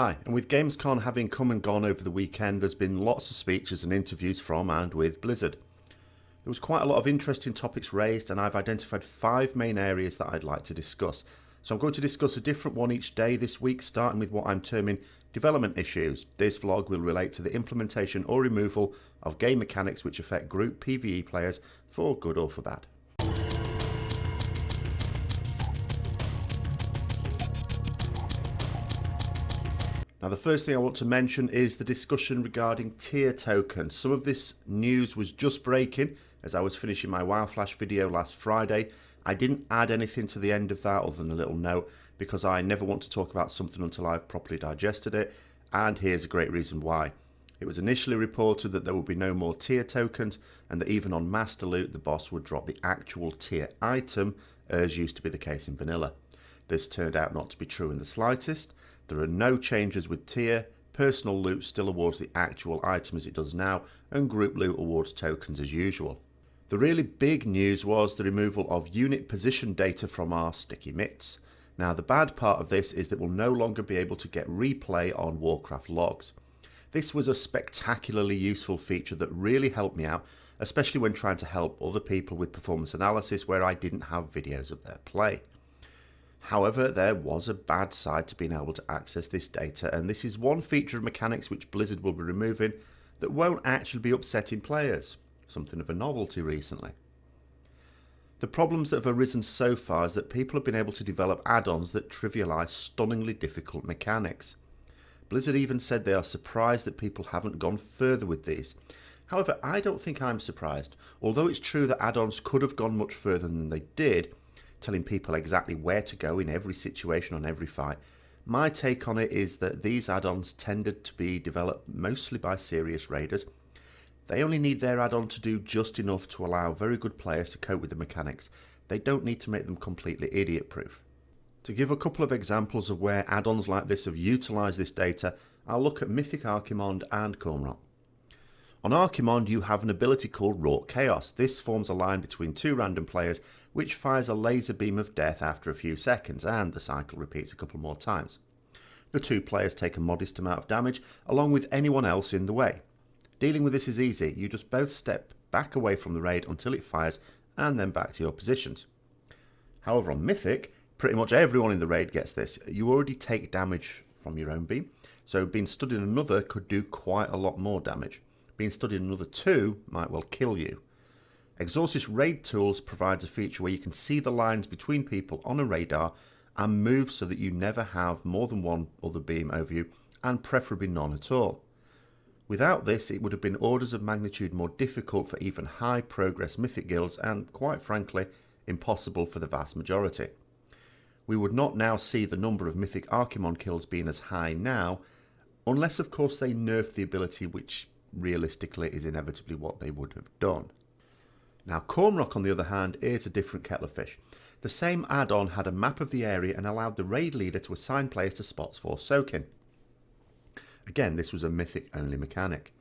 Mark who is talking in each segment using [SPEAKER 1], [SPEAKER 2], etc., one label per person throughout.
[SPEAKER 1] Hi, and with Gamescom having come and gone over the weekend, there's been lots of speeches and interviews from and with Blizzard. There was quite a lot of interesting topics raised, and I've identified 5 main areas that I'd like to discuss. So I'm going to discuss a different one each day this week, starting with what I'm terming development issues. This vlog will relate to the implementation or removal of game mechanics which affect group PvE players for good or for bad. Now, the first thing I want to mention is the discussion regarding tier tokens. Some of this news was just breaking as I was finishing my WoW Flash video last Friday. I didn't add anything to the end of that other than a little note because I never want to talk about something until I've properly digested it, and here's a great reason why. It was initially reported that there would be no more tier tokens and that even on Master Loot the boss would drop the actual tier item, as used to be the case in vanilla. This turned out not to be true in the slightest. There are no changes with tier, personal loot still awards the actual item as it does now, and group loot awards tokens as usual. The really big news was the removal of unit position data from our sticky mitts. Now, the bad part of this is that we'll no longer be able to get replay on Warcraft logs. This was a spectacularly useful feature that really helped me out, especially when trying to help other people with performance analysis where I didn't have videos of their play. However, there was a bad side to being able to access this data, and this is one feature of mechanics which Blizzard will be removing that won't actually be upsetting players. Something of a novelty recently. The problems that have arisen so far is that people have been able to develop add-ons that trivialise stunningly difficult mechanics. Blizzard even said they are surprised that people haven't gone further with these. However, I don't think I'm surprised. Although it's true that add-ons could have gone much further than they did, telling people exactly where to go in every situation on every fight, my take on it is that these add-ons tended to be developed mostly by serious raiders. They only need their add-on to do just enough to allow very good players to cope with the mechanics. They don't need to make them completely idiot-proof. To give a couple of examples of where add-ons like this have utilised this data, I'll look at Mythic Archimonde and Cormorant. On Archimonde you have an ability called Wrought Chaos. This forms a line between 2 random players which fires a laser beam of death after a few seconds, and the cycle repeats a couple more times. The 2 players take a modest amount of damage along with anyone else in the way. Dealing with this is easy. You just both step back away from the raid until it fires and then back to your positions. However, on Mythic, pretty much everyone in the raid gets this. You already take damage from your own beam, so being stood in another could do quite a lot more damage. Being stood in another 2 might well kill you. Exhaustus Raid Tools provides a feature where you can see the lines between people on a radar and move so that you never have more than one other beam over you, and preferably none at all. Without this, it would have been orders of magnitude more difficult for even high progress Mythic guilds and, quite frankly, impossible for the vast majority. We would not now see the number of Mythic Archimonde kills being as high now, unless of course they nerf the ability, which realistically is inevitably what they would have done. Now, Cormorant, on the other hand, is a different kettle of fish. The same add-on had a map of the area and allowed the raid leader to assign players to spots for soaking. Again, this was a Mythic-only mechanic.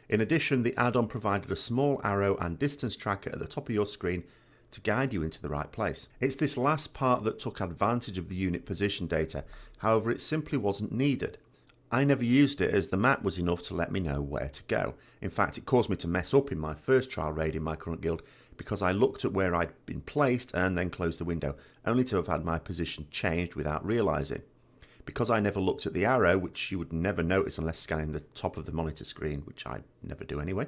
[SPEAKER 1] In addition, the add-on provided a small arrow and distance tracker at the top of your screen to guide you into the right place. It's this last part that took advantage of the unit position data, however it simply wasn't needed. I never used it as the map was enough to let me know where to go. In fact, it caused me to mess up in my first trial raid in my current guild because I looked at where I'd been placed and then closed the window, only to have had my position changed without realising. Because I never looked at the arrow, which you would never notice unless scanning the top of the monitor screen, which I never do anyway,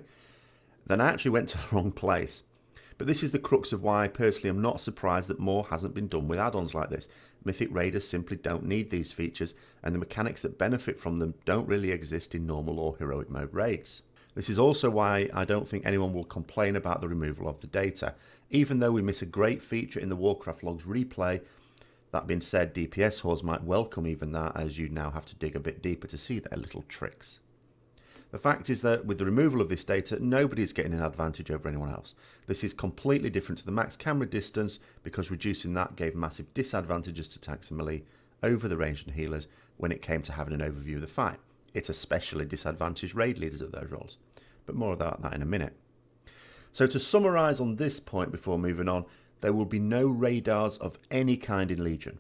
[SPEAKER 1] then I actually went to the wrong place. But this is the crux of why I personally am not surprised that more hasn't been done with add-ons like this. Mythic Raiders simply don't need these features, and the mechanics that benefit from them don't really exist in normal or heroic mode raids. This is also why I don't think anyone will complain about the removal of the data, even though we miss a great feature in the Warcraft logs replay. That being said, DPS whores might welcome even that, as you now have to dig a bit deeper to see their little tricks. The fact is that with the removal of this data, nobody is getting an advantage over anyone else. This is completely different to the max camera distance, because reducing that gave massive disadvantages to tanks and melee over the ranged and healers when it came to having an overview of the fight. It especially disadvantaged raid leaders at those roles, but more about that in a minute. So to summarise on this point before moving on, there will be no radars of any kind in Legion.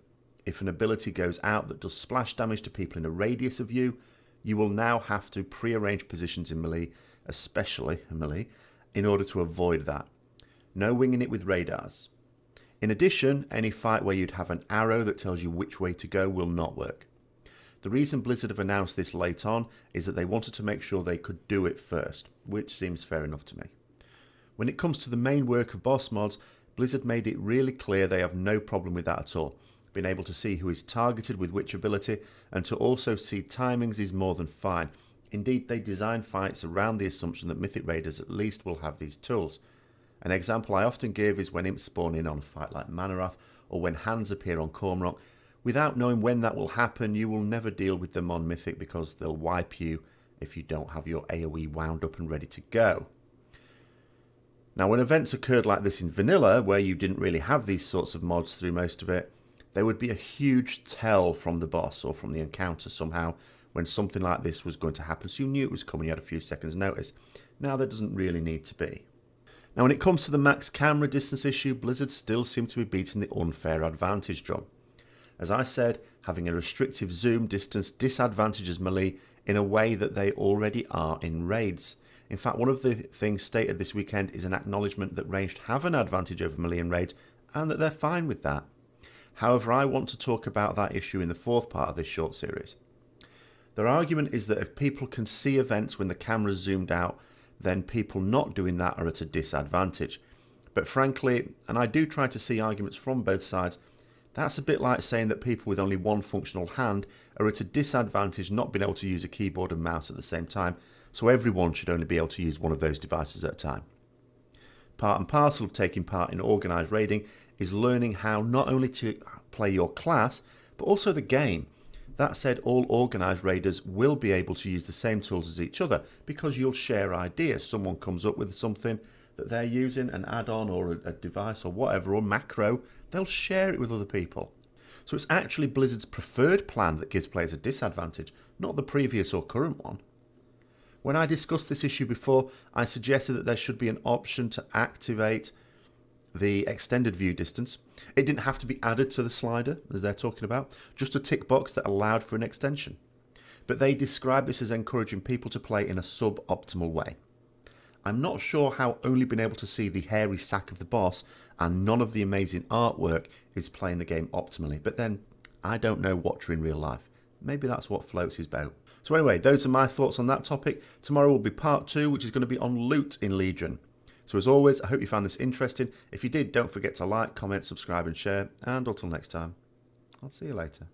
[SPEAKER 1] if an ability goes out that does splash damage to people in a radius of you, you will now have to pre-arrange positions in melee, especially in melee, in order to avoid that. No winging it with radars. In addition, any fight where you'd have an arrow that tells you which way to go will not work. The reason Blizzard have announced this late on is that they wanted to make sure they could do it first, which seems fair enough to me. When it comes to the main work of boss mods, Blizzard made it really clear they have no problem with that at all. Being able to see who is targeted with which ability and to also see timings is more than fine. Indeed, they design fights around the assumption that Mythic Raiders at least will have these tools. An example I often give is when imps spawn in on a fight like Manarath, or when hands appear on Cormorant. Without knowing when that will happen, you will never deal with them on Mythic because they'll wipe you if you don't have your AoE wound up and ready to go. Now, when events occurred like this in Vanilla, where you didn't really have these sorts of mods through most of it, there would be a huge tell from the boss or from the encounter somehow when something like this was going to happen, so you knew it was coming, you had a few seconds notice. Now there doesn't really need to be. Now when it comes to the max camera distance issue, Blizzard still seem to be beating the unfair advantage drum. As I said, having a restrictive zoom distance disadvantages melee in a way that they already are in raids. In fact, one of the things stated this weekend is an acknowledgement that ranged have an advantage over melee in raids and that they're fine with that. However, I want to talk about that issue in the fourth part of this short series. Their argument is that if people can see events when the camera's zoomed out, then people not doing that are at a disadvantage. But frankly, and I do try to see arguments from both sides, that's a bit like saying that people with only one functional hand are at a disadvantage not being able to use a keyboard and mouse at the same time, so everyone should only be able to use one of those devices at a time. Part and parcel of taking part in organised raiding is learning how not only to play your class, but also the game. That said, all organised raiders will be able to use the same tools as each other because you'll share ideas. Someone comes up with something that they're using, an add-on or a device or whatever, or macro, they'll share it with other people. So it's actually Blizzard's preferred plan that gives players a disadvantage, not the previous or current one. When I discussed this issue before, I suggested that there should be an option to activate the extended view distance. It didn't have to be added to the slider, as they're talking about, just a tick box that allowed for an extension. But they describe this as encouraging people to play in a suboptimal way. I'm not sure how only being able to see the hairy sack of the boss and none of the amazing artwork is playing the game optimally, but then I don't know Watcher in real life. Maybe that's what floats his boat. So anyway, those are my thoughts on that topic. Tomorrow will be part 2, which is going to be on loot in Legion. So as always, I hope you found this interesting. If you did, don't forget to like, comment, subscribe and share. And until next time, I'll see you later.